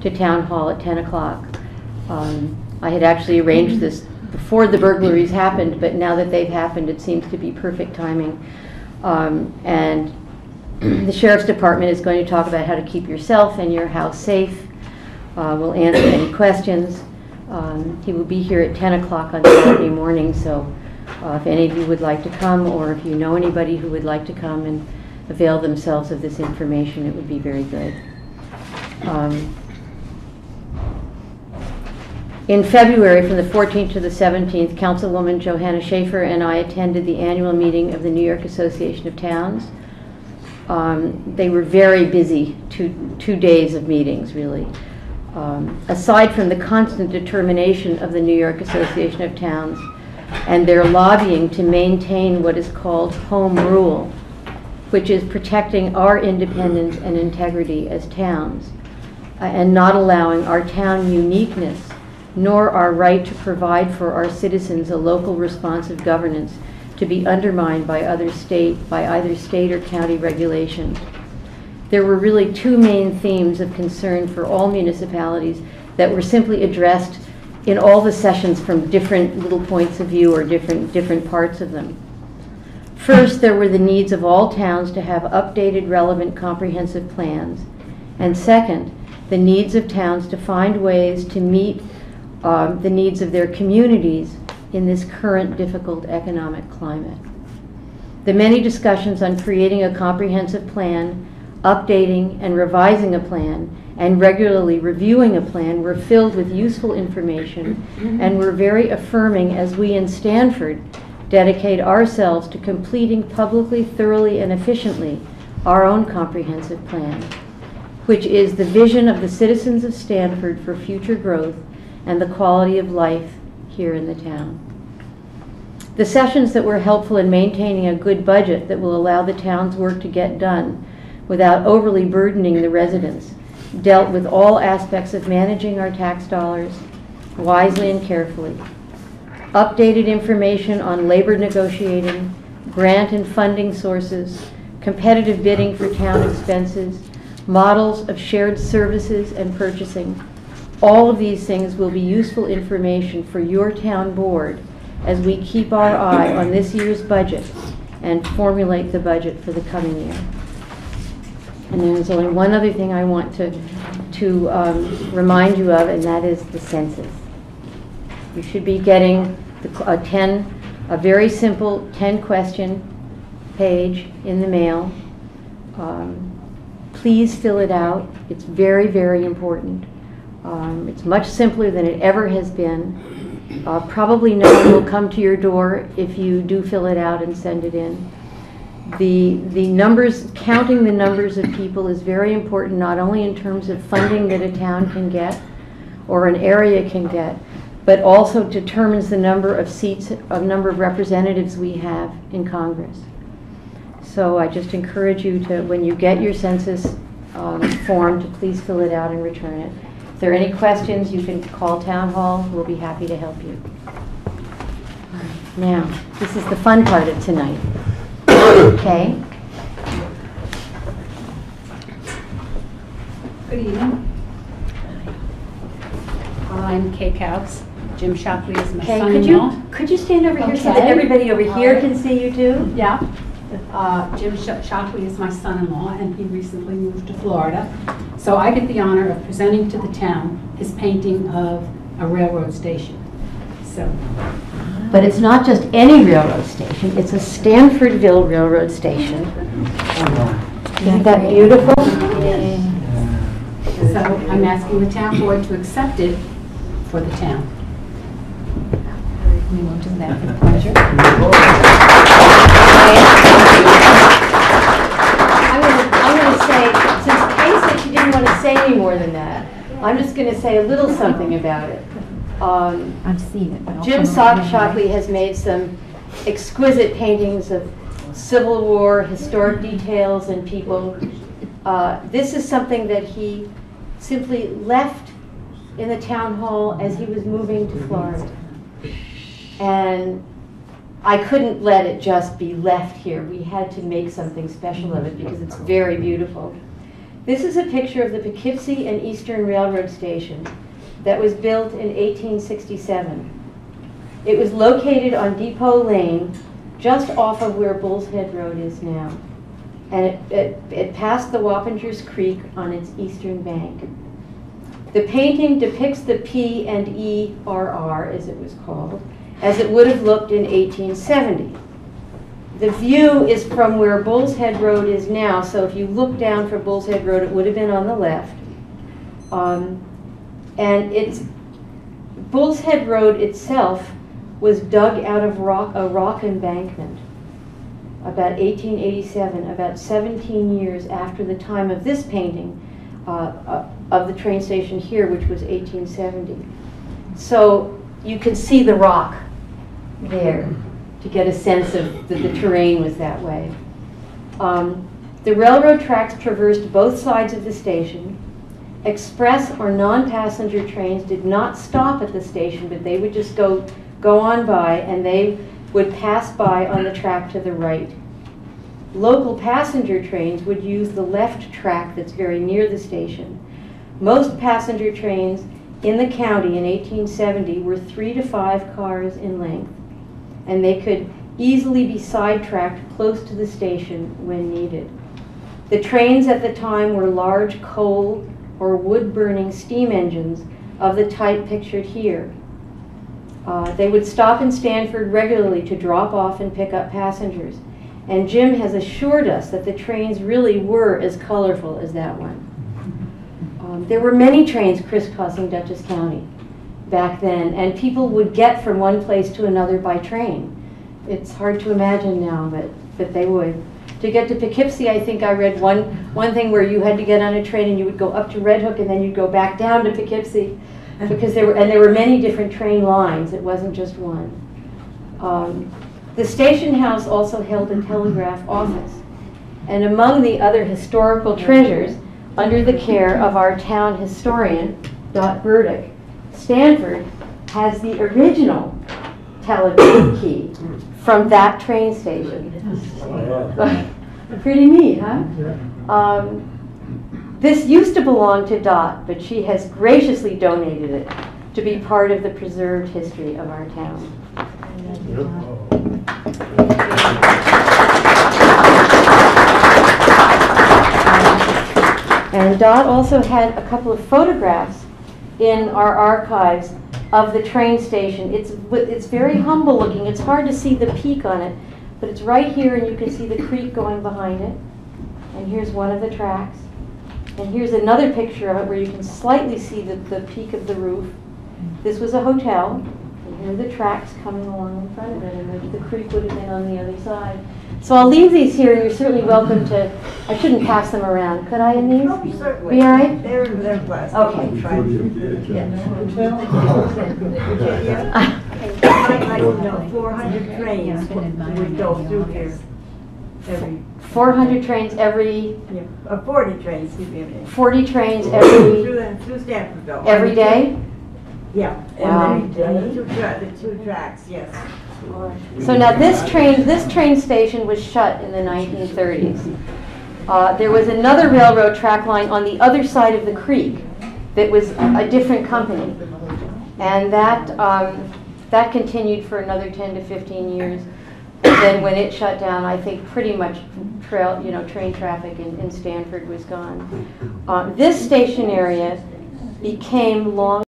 to Town Hall at 10 o'clock. I had actually arranged this before the burglaries happened, but now that they've happened, it seems to be perfect timing. And the Sheriff's Department is going to talk about how to keep yourself and your house safe. We'll answer any questions. He will be here at 10 o'clock on Saturday morning, so if any of you would like to come, or if you know anybody who would like to come and avail themselves of this information, it would be very good. In February, from the 14th to the 17th, Councilwoman Johanna Schaefer and I attended the annual meeting of the New York Association of Towns. They were very busy, two days of meetings, really. Aside from the constant determination of the New York Association of Towns and their lobbying to maintain what is called home rule, which is protecting our independence and integrity as towns, and not allowing our town uniqueness nor our right to provide for our citizens a local responsive governance to be undermined by either state or county regulation. There were really two main themes of concern for all municipalities that were simply addressed in all the sessions from different little points of view or different parts of them. First, there were the needs of all towns to have updated, relevant, comprehensive plans. And second, the needs of towns to find ways to meet the needs of their communities in this current difficult economic climate. The many discussions on creating a comprehensive plan, updating and revising a plan, and regularly reviewing a plan were filled with useful information and were very affirming as we in Stanford dedicate ourselves to completing publicly, thoroughly, and efficiently our own comprehensive plan, which is the vision of the citizens of Stanford for future growth and the quality of life here in the town. The sessions that were helpful in maintaining a good budget that will allow the town's work to get done without overly burdening the residents dealt with all aspects of managing our tax dollars wisely and carefully. Updated information on labor negotiating, grant and funding sources, competitive bidding for town expenses, models of shared services and purchasing. All of these things will be useful information for your town board as we keep our eye on this year's budget and formulate the budget for the coming year. And there's only one other thing I want to remind you of, and that is the census. You should be getting a very simple 10-question page in the mail. Please fill it out. It's very, very important. It's much simpler than it ever has been. Probably no one will come to your door if you do fill it out and send it in. The numbers, counting the numbers of people is very important, not only in terms of funding that a town can get or an area can get, but also determines the number of seats, number of representatives we have in Congress. So I just encourage you to, when you get your census form, to please fill it out and return it. If there are any questions, you can call Town Hall. We'll be happy to help you. Now, this is the fun part of tonight. Okay? Good evening. I'm Kay Couse. Jim Shockley is my son-in-law. Could you stand over here so that everybody over here can see you too? Yeah. Jim Shockley is my son-in-law, and he recently moved to Florida. So I get the honor of presenting to the town his painting of a railroad station. So. But it's not just any railroad station, it's a Stanfordville railroad station. Isn't that beautiful? So I'm asking the town board to accept it for the town. We will do that with pleasure. I'm going to say, since Kay said she didn't want to say any more than that, I'm just going to say a little something about it. I've seen it. But Jim Shockley has made some exquisite paintings of Civil War, historic details, and people. This is something that he simply left in the town hall as he was moving to Florida. And I couldn't let it just be left here. We had to make something special of it because it's very beautiful. This is a picture of the Poughkeepsie and Eastern Railroad Station that was built in 1867. It was located on Depot Lane, just off of where Bull's Head Road is now. And it passed the Wappingers Creek on its eastern bank. The painting depicts the P&ERR, as it was called, as it would have looked in 1870. The view is from where Bull's Head Road is now, so if you look down from Bull's Head Road, it would have been on the left. And Bull's Head Road itself was dug out of a rock embankment about 1887, about 17 years after the time of this painting of the train station here, which was 1870. So you can see the rock there to get a sense of that the terrain was that way. The railroad tracks traversed both sides of the station. Express or non-passenger trains did not stop at the station, but they would just go on by, and they would pass by on the track to the right. Local passenger trains would use the left track that's very near the station. Most passenger trains in the county in 1870 were 3 to 5 cars in length, and they could easily be sidetracked close to the station when needed. The trains at the time were large coal or wood-burning steam engines of the type pictured here. They would stop in Stanford regularly to drop off and pick up passengers. And Jim has assured us that the trains really were as colorful as that one. There were many trains crisscrossing Dutchess County back then, and people would get from one place to another by train. It's hard to imagine now, but they would. To get to Poughkeepsie, I think I read one thing where you had to get on a train and you would go up to Red Hook and then you'd go back down to Poughkeepsie, because there were many different train lines. It wasn't just one. The station house also held a telegraph office, and among the other historical treasures, under the care of our town historian, Dot Burdick, Stanford has the original telegraph key from that train station. Pretty neat, huh? This used to belong to Dot, but she has graciously donated it to be part of the preserved history of our town. And Dot also had a couple of photographs in our archives of the train station. It's very humble looking. It's hard to see the peak on it, but it's right here, and you can see the creek going behind it. And here's one of the tracks. And here's another picture of it where you can slightly see the peak of the roof. This was a hotel. And here are the tracks coming along in front of it, and the creek would have been on the other side. So I'll leave these here, and you're certainly welcome to. I shouldn't pass them around. Could I in these? Oh, certainly. Be all right? They're plastic. Okay. Like, 400 trains would go through here. 400 trains every. 40 trains, excuse me. 40 trains every. Through Stanfordville. Every day? Yeah. Wow. And the two tracks, yes. So now this train station was shut in the 1930s. There was another railroad track line on the other side of the creek that was a different company, and that continued for another 10 to 15 years. And then when it shut down, I think pretty much train traffic in Stanford was gone. This station area became long